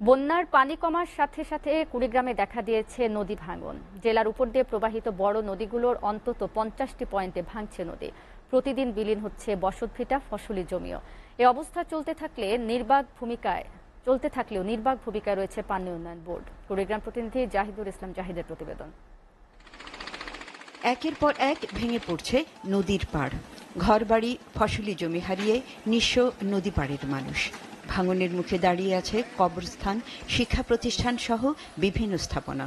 বন্যার পানি কমার সাথে সাথে কুড়িগ্রামে দেখা দিয়েছে নদী ভাঙন। জেলার উপর দিয়ে প্রবাহিত বড় নদীগুলোর অন্তত 50টি পয়েন্টে ভাঙছে নদী। প্রতিদিন বিলীন হচ্ছে বসতভিটা, ফসলি জমিও। এই অবস্থা চলতে থাকলেও নির্বাক ভূমিকায় রয়েছে পানি উন্নয়ন বোর্ড। কুড়িগ্রাম প্রতিনিধি জাহিদুল ইসলাম জাহিদের প্রতিবেদন। একের পর এক ভেঙে পড়ছে নদীর পাড়, ঘরবাড়ি, ফসলি জমি হারিয়ে নিঃস্ব নদী পাড়ের মানুষ। ভাঙনের মুখে দাঁড়িয়ে আছে কবরস্থান, শিক্ষা প্রতিষ্ঠান সহ বিভিন্ন স্থাপনা।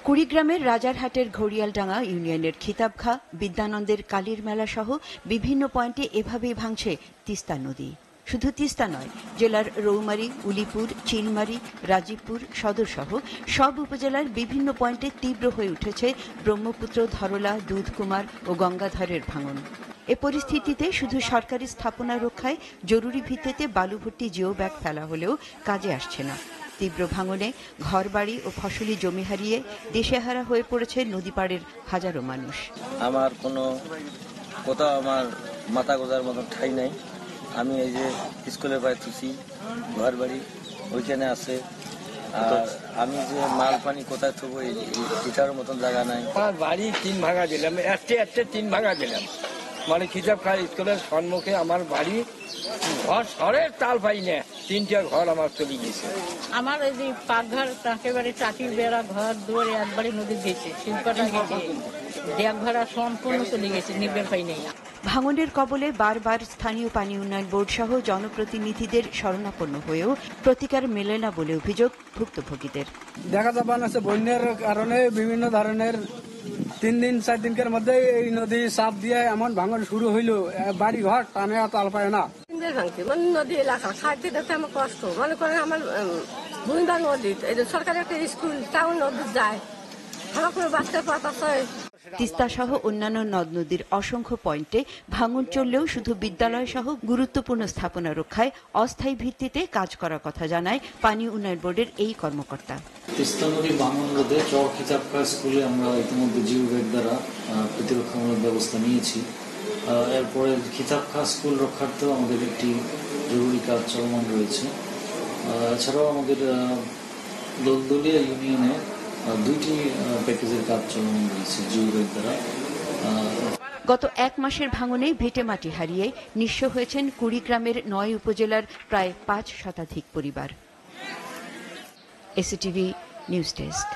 কুড়িগ্রামের রাজারহাটের ঘড়িয়ালডাঙ্গা ইউনিয়নের খিতাবখা, বিদ্যানন্দের কালীর মেলা সহ বিভিন্ন পয়েন্টে এভাবেই ভাঙছে তিস্তা নদী। শুধু তিস্তা নয়, জেলার রৌমারী, উলিপুর, চিলমারী, রাজীবপুর সদর সহ সব উপজেলার বিভিন্ন পয়েন্টে তীব্র হয়ে উঠেছে ব্রহ্মপুত্র, ধরলা, দুধকুমার ও গঙ্গাধরের ভাঙন। এ পরিস্থিতিতে শুধু সরকারি স্থাপনা রক্ষায় জরুরি ভিত্তিতে বালুভর্তি জিও ব্যাগ ফেলা হলেও কাজে আসছে না। তীব্র ভাঙনে ঘরবাড়ি ও ফসলি জমি হারিয়ে দিশেহারা হয়ে পড়েছে নদীপাড়ের হাজারো মানুষ। আমার কোথাও আমার মাথা গোজার মতো ঠাঁই নাই। আমি এই যে স্কুলের পায়ে তুছি, ঘর বাড়ি ওইখানে আছে, আর আমি যে মাল পানি কোথায় থবো এটার মতন জায়গা নাই। আমার বাড়ি 3 ভাঙা দিলাম, একটা 3 ভাঙা দিলাম। মানে খিতাবখা স্কুলের সম্মুখে আমার বাড়ি, ঘর সরের তাল পাই না, 3টা ঘর আমার চলে গেছে। আমার এই যে পাকঘর, একেবারে টাটির বেড়া, ঘর দুয়ারে একবারে নদী গেছে, শিল্পটা গেছে, দেখভাড়া সম্পূর্ণ চলে গেছে, নিবের পাই নেই। ভাঙনের কবলে বারবার স্থানীয় পানি উন্নয়ন বোর্ড সহ জনপ্রতিনিধিদের শরণাপন্ন হয়েও প্রতিকার মেলে না বলে অভিযোগ ভুক্তভোগীদের। দেখা যাচ্ছে বন্যার কারণে বিভিন্ন ধরনের 3 দিন 4 দিনের মধ্যে এই নদী চাপ দিয়ে এমন ভাঙন শুরু হইলো, বাড়ি ঘর টানে তাল পায় না। নদী এলাকা খাইতে দেখতে আমার কষ্ট, মনে করেন আমার বুন্দা নদী, সরকারি একটা স্কুল টাউন নদী যায়, আমার কোনো বাচ্চা পাতা। তিস্তা সহ অন্যান্য নদ নদীর অসংখ্য পয়েন্টে ভাঙন চললেও শুধু বিদ্যালয় সহ গুরুত্বপূর্ণ স্থাপনা রক্ষায় অস্থায়ী ভিত্তিতে কাজ করার কথা জানায় পানি উন্নয়ন বোর্ডের এই কর্মকর্তা। তিস্তা নদী ভাঙন রোধে খিতাবখা স্কুলে আমরা ইতিমধ্যে জিও ব্যাগ দ্বারা প্রতিরক্ষামূলক ব্যবস্থা নিয়েছি। এরপরে খিতাবখা স্কুল রক্ষার্থেও আমাদের একটি জরুরি কাজ চলমান রয়েছে। এছাড়াও আমাদের দলদলিয়া ইউনিয়নে 2টি প্যাকেজের কাজ চলমান রয়েছে জিও ব্যাগ দ্বারা। গত 1 মাসের ভাঙনে ভিটেমাটি হারিয়ে নিঃস্ব হয়েছেন কুড়িগ্রামের 9 উপজেলার প্রায় 5 শতাধিক পরিবার। এসিটিভি নিউজ ডেস্ক।